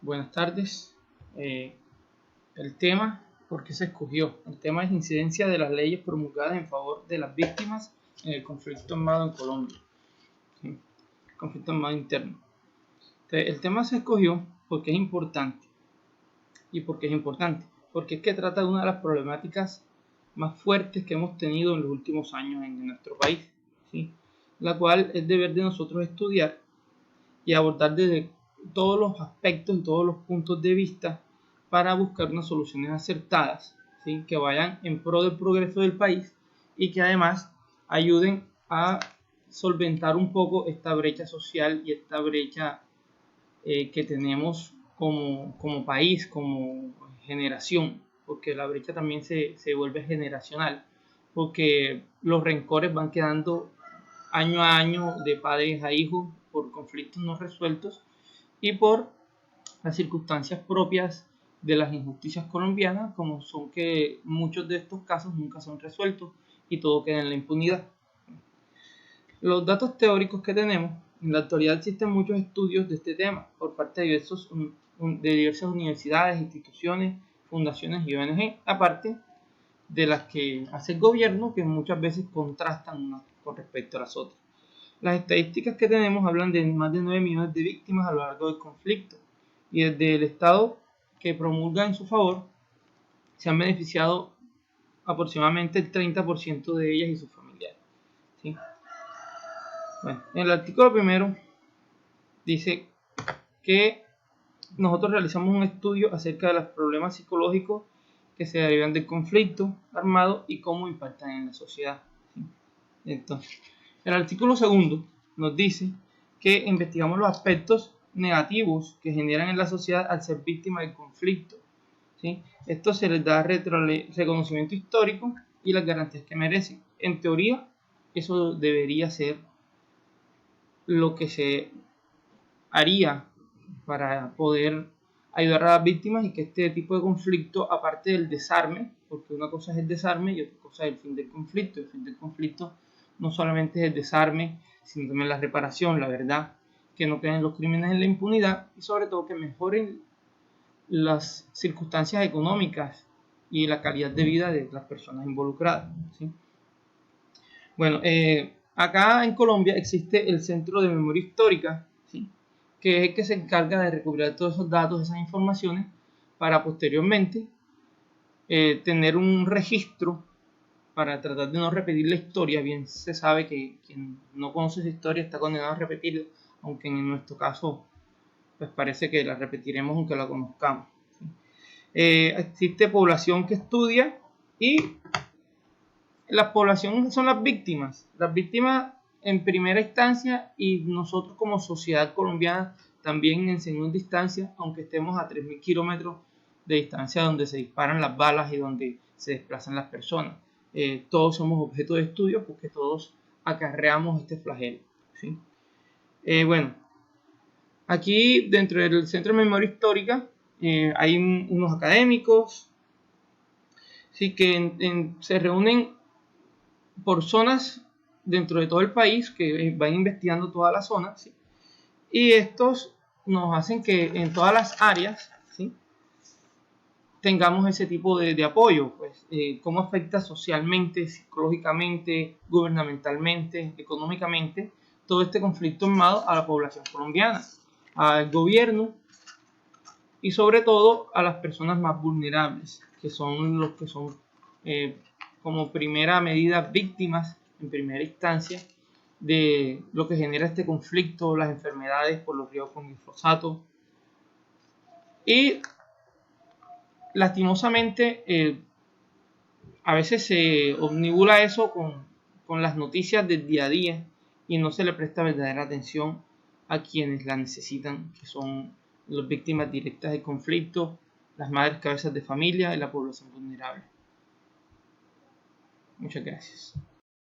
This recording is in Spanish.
Buenas tardes. El tema, ¿por qué se escogió? El tema es incidencia de las leyes promulgadas en favor de las víctimas en el conflicto armado en Colombia, ¿sí? Conflicto armado interno. Entonces, el tema se escogió porque es importante. ¿Y por qué es importante? Porque es que trata de una de las problemáticas más fuertes que hemos tenido en los últimos años en nuestro país, ¿sí? La cual es deber de nosotros estudiar y abordar desde todos los aspectos y todos los puntos de vista para buscar unas soluciones acertadas, ¿sí? Que vayan en pro del progreso del país y que además ayuden a solventar un poco esta brecha social y esta brecha que tenemos como país, como generación, porque la brecha también se vuelve generacional, porque los rencores van quedando año a año de padres a hijos por conflictos no resueltos y por las circunstancias propias de las injusticias colombianas, como son que muchos de estos casos nunca son resueltos y todo queda en la impunidad. Los datos teóricos que tenemos, en la actualidad existen muchos estudios de este tema por parte de diversas universidades, instituciones, fundaciones y ONG, aparte de las que hace el gobierno, que muchas veces contrastan unas con respecto a las otras. Las estadísticas que tenemos hablan de más de 9 millones de víctimas a lo largo del conflicto y desde el Estado que promulga en su favor se han beneficiado aproximadamente el 30% de ellas y sus familiares, ¿sí? Bueno, en el artículo primero dice que nosotros realizamos un estudio acerca de los problemas psicológicos que se derivan del conflicto armado y cómo impactan en la sociedad, ¿sí? Entonces, el artículo segundo nos dice que investigamos los aspectos negativos que generan en la sociedad al ser víctima del conflicto, ¿sí? Esto se les da reconocimiento histórico y las garantías que merecen. En teoría, eso debería ser lo que se haría para poder ayudar a las víctimas y que este tipo de conflicto, aparte del desarme, porque una cosa es el desarme y otra cosa es el fin del conflicto. El fin del conflicto no solamente es el desarme, sino también la reparación, la verdad, que no queden los crímenes en la impunidad y sobre todo que mejoren las circunstancias económicas y la calidad de vida de las personas involucradas, ¿sí? Bueno, acá en Colombia existe el Centro de Memoria Histórica, ¿sí? Que es el que se encarga de recopilar todos esos datos, esas informaciones, para posteriormente tener un registro para tratar de no repetir la historia. Bien se sabe que quien no conoce esa historia está condenado a repetirla, aunque en nuestro caso pues parece que la repetiremos aunque la conozcamos, ¿sí? Existe población que estudia y la población son las víctimas en primera instancia y nosotros como sociedad colombiana también en segunda instancia, aunque estemos a 3.000 kilómetros de distancia donde se disparan las balas y donde se desplazan las personas. Todos somos objeto de estudio porque todos acarreamos este flagelo, ¿sí? Bueno, aquí dentro del Centro de Memoria Histórica hay unos académicos, ¿sí? Que se reúnen por zonas dentro de todo el país que van investigando todas las zonas, ¿sí? Y estos nos hacen que en todas las áreas, ¿sí?, tengamos ese tipo de apoyo, pues cómo afecta socialmente, psicológicamente, gubernamentalmente, económicamente todo este conflicto armado a la población colombiana, al gobierno y sobre todo a las personas más vulnerables, que son los que son como primera medida víctimas en primera instancia de lo que genera este conflicto, las enfermedades por los riesgos con glifosato. Y lastimosamente a veces se omnibula eso con las noticias del día a día y no se le presta verdadera atención a quienes la necesitan, que son las víctimas directas del conflicto, las madres cabezas de familia y la población vulnerable. Muchas gracias.